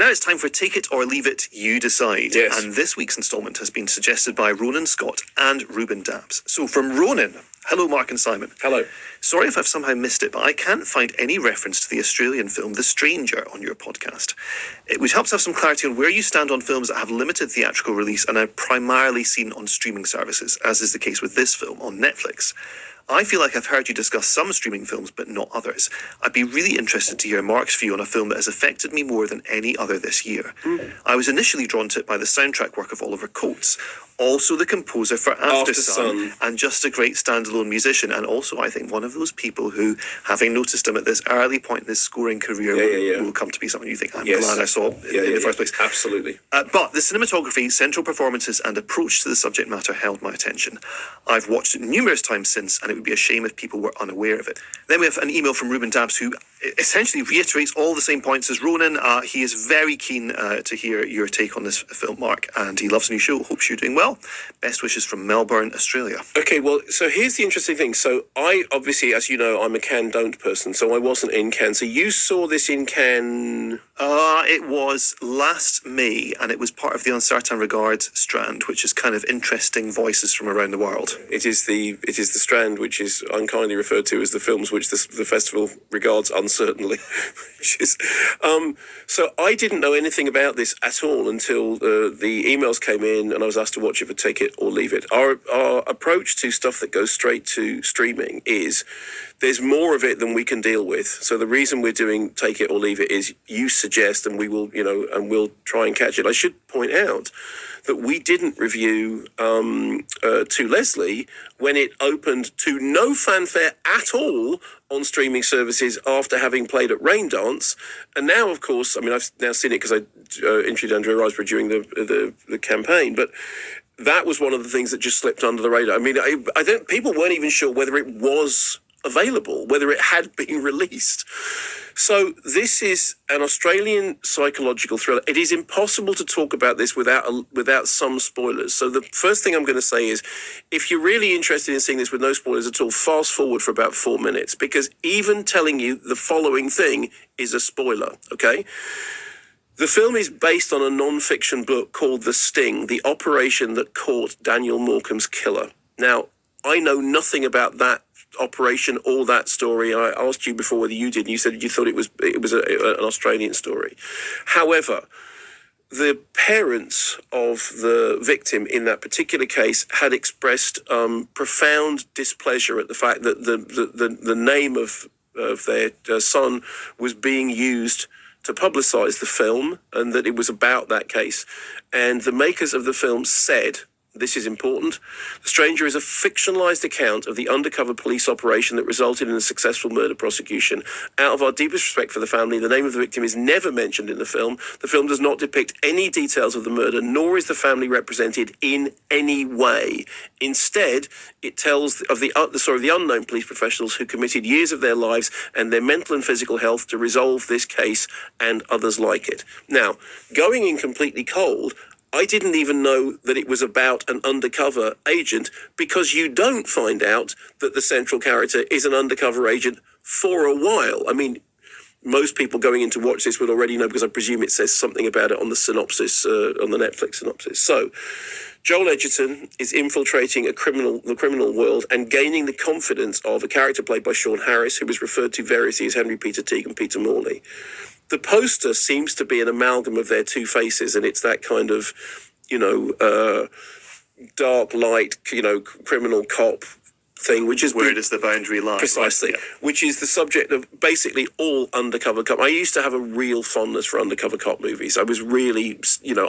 now it's time for Take It or Leave It, You Decide. Yes. And this week's instalment has been suggested by Ronan Scott and Ruben Dabbs. So from Ronan, hello Mark and Simon. Hello. Sorry if I've somehow missed it, but I can't find any reference to the Australian film The Stranger on your podcast. It would help to have some clarity on where you stand on films that have limited theatrical release and are primarily seen on streaming services, as is the case with this film on Netflix. I feel like I've heard you discuss some streaming films, but not others. I'd be really interested to hear Mark's view on a film that has affected me more than any other this year. I was initially drawn to it by the soundtrack work of Oliver Coates, also the composer for After Sun, and just a great standalone musician, and also I think one of those people who, having noticed him at this early point in his scoring career, will come to be someone you think, I'm glad I saw in the first place. Absolutely. But the cinematography, central performances and approach to the subject matter held my attention. I've watched it numerous times since, and it would be a shame if people were unaware of it. Then we have an email from Ruben Dabbs, who essentially reiterates all the same points as Ronan. He is very keen to hear your take on this film, Mark, and he loves the new show. Hopes you're doing well. Best wishes from Melbourne, Australia. Okay, well, so here's the interesting thing. So I, obviously, as you know, I'm a Cannes don't person, so I wasn't in Cannes. So you saw this in Cannes? It was last May, and it was part of the Uncertain Regards strand, which is kind of interesting voices from around the world. It is the strand which is unkindly referred to as the films which the festival regards uncertainly. Which is, so I didn't know anything about this at all until the emails came in, and I was asked to watch it for Take It or Leave It. Our approach to stuff that goes straight to streaming is there's more of it than we can deal with. So the reason we're doing Take It or Leave It is you suggest, and we will, and we'll try and catch it. I should point out that we didn't review To Leslie when it opened to no fanfare at all on streaming services after having played at Raindance. And now, of course, I mean, I've now seen it because I interviewed Andrea Riseborough during the campaign, but that was one of the things that just slipped under the radar. I mean, I don't. People weren't even sure whether it was available, whether it had been released. So this is an Australian psychological thriller. It is impossible to talk about this without some spoilers. So the first thing I'm going to say is, if you're really interested in seeing this with no spoilers at all, fast forward for about 4 minutes, because even telling you the following thing is a spoiler, okay? The film is based on a non-fiction book called The Sting, the operation that caught Daniel Morecambe's killer. Now, I know nothing about that operation or that story. I asked you before whether you did, and you said you thought it was an Australian story. However, the parents of the victim in that particular case had expressed profound displeasure at the fact that the name of their son was being used to publicise the film, and that it was about that case. And the makers of the film said, this is important, The Stranger is a fictionalized account of the undercover police operation that resulted in a successful murder prosecution. Out of our deepest respect for the family, the name of the victim is never mentioned in the film. The film does not depict any details of the murder, nor is the family represented in any way. Instead, it tells of the unknown police professionals who committed years of their lives and their mental and physical health to resolve this case and others like it. Now, going in completely cold, I didn't even know that it was about an undercover agent, because you don't find out that the central character is an undercover agent for a while. I mean, most people going in to watch this would already know, because I presume it says something about it on the synopsis, on the Netflix synopsis. So, Joel Edgerton is infiltrating the criminal world and gaining the confidence of a character played by Sean Harris, who was referred to variously as Henry Peter Teague and Peter Morley. The poster seems to be an amalgam of their two faces, and it's that kind of, dark light, criminal cop thing, which is where does the boundary lie? Precisely, right? Which is the subject of basically all undercover cop. I used to have a real fondness for undercover cop movies. I was really,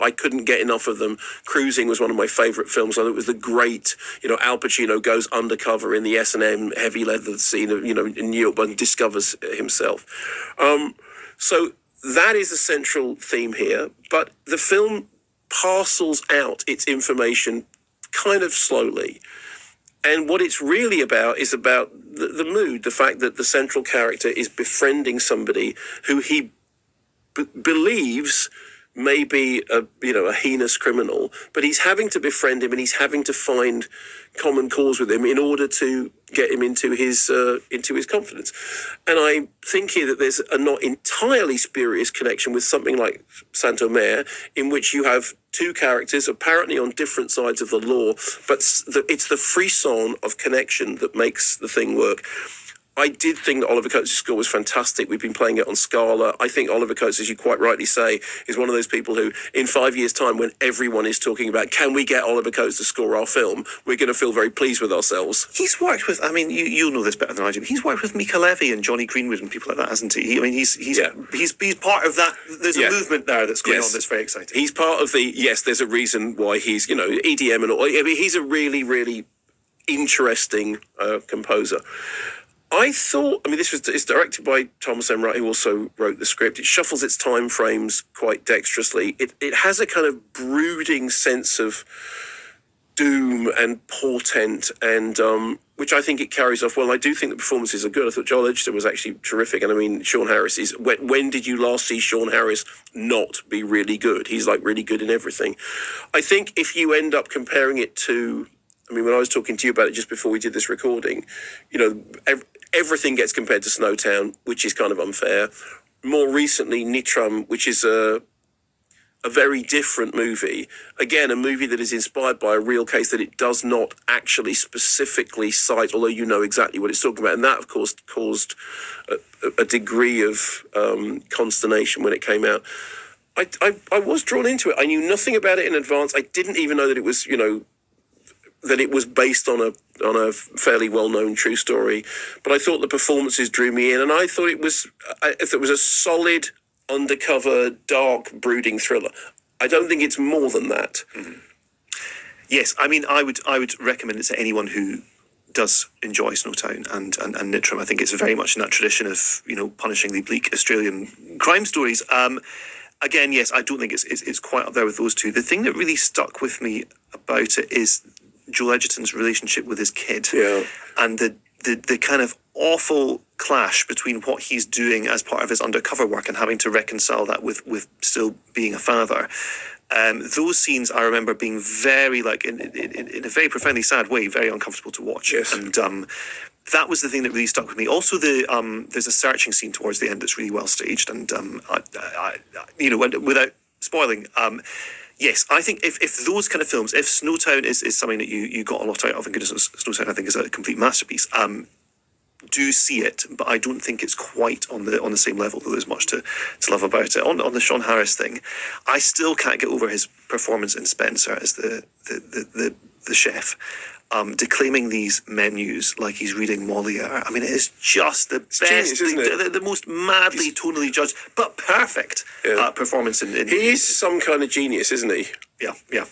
I couldn't get enough of them. Cruising was one of my favourite films. I thought it was the great, Al Pacino goes undercover in the S&M heavy leather scene of, in New York, and discovers himself. So that is the central theme here, but the film parcels out its information kind of slowly. And what it's really about is about the mood, the fact that the central character is befriending somebody who he believes maybe a heinous criminal, but he's having to befriend him and he's having to find common cause with him in order to get him into his confidence. And I think here that there's a not entirely spurious connection with something like Saint-Omer, in which you have two characters apparently on different sides of the law, but it's the frisson of connection that makes the thing work. I did think that Oliver Coates' score was fantastic. We've been playing it on Scala. I think Oliver Coates, as you quite rightly say, is one of those people who, in 5 years' time, when everyone is talking about, can we get Oliver Coates to score our film, we're going to feel very pleased with ourselves. He's worked with, I mean, you'll know this better than I do, he's worked with Mika Levy and Johnny Greenwood and people like that, hasn't he? I mean, he's part of that. There's a movement there that's going on that's very exciting. He's part of there's a reason why he's, EDM and all. I mean, he's a really, really interesting composer. I thought, it's directed by Thomas M. Wright, who also wrote the script. It shuffles its time frames quite dexterously. It has a kind of brooding sense of doom and portent, and which I think it carries off well. I do think the performances are good. I thought Joel Edgerton was actually terrific. And I mean, Sean Harris is... When did you last see Sean Harris not be really good? He's like really good in everything. I think if you end up comparing it to... when I was talking to you about it just before we did this recording, everything gets compared to Snowtown, which is kind of unfair. More recently, Nitram, which is a very different movie. Again, a movie that is inspired by a real case that it does not actually specifically cite, although you know exactly what it's talking about. And that, of course, caused a degree of consternation when it came out. I was drawn into it. I knew nothing about it in advance. I didn't even know that it was, that it was based on a fairly well-known true story, but I thought the performances drew me in, and I thought it was a solid, undercover, dark, brooding thriller. I don't think it's more than that. Mm-hmm. Yes, I mean, I would recommend it to anyone who does enjoy Snowtown and Nitram. I think it's very much in that tradition of punishingly bleak Australian crime stories. Again, yes, I don't think it's quite up there with those two. The thing that really stuck with me about it is Joel Edgerton's relationship with his kid, and the kind of awful clash between what he's doing as part of his undercover work and having to reconcile that with still being a father. Those scenes I remember being very, in a very profoundly sad way, very uncomfortable to watch. Yes. And that was the thing that really stuck with me. Also, there's a searching scene towards the end that's really well staged, and without spoiling. Yes, I think if those kind of films, if Snowtown is something that you got a lot out of, and goodness, Snowtown I think is a complete masterpiece, do see it, but I don't think it's quite on the same level, though there's much to love about it. On the Sean Harris thing, I still can't get over his performance in Spencer as the chef. Declaiming these menus like he's reading Molière. I mean, it is just the best, genius, isn't it? The most madly tonally judged, but perfect performance. He is some kind of genius, isn't he? Yeah.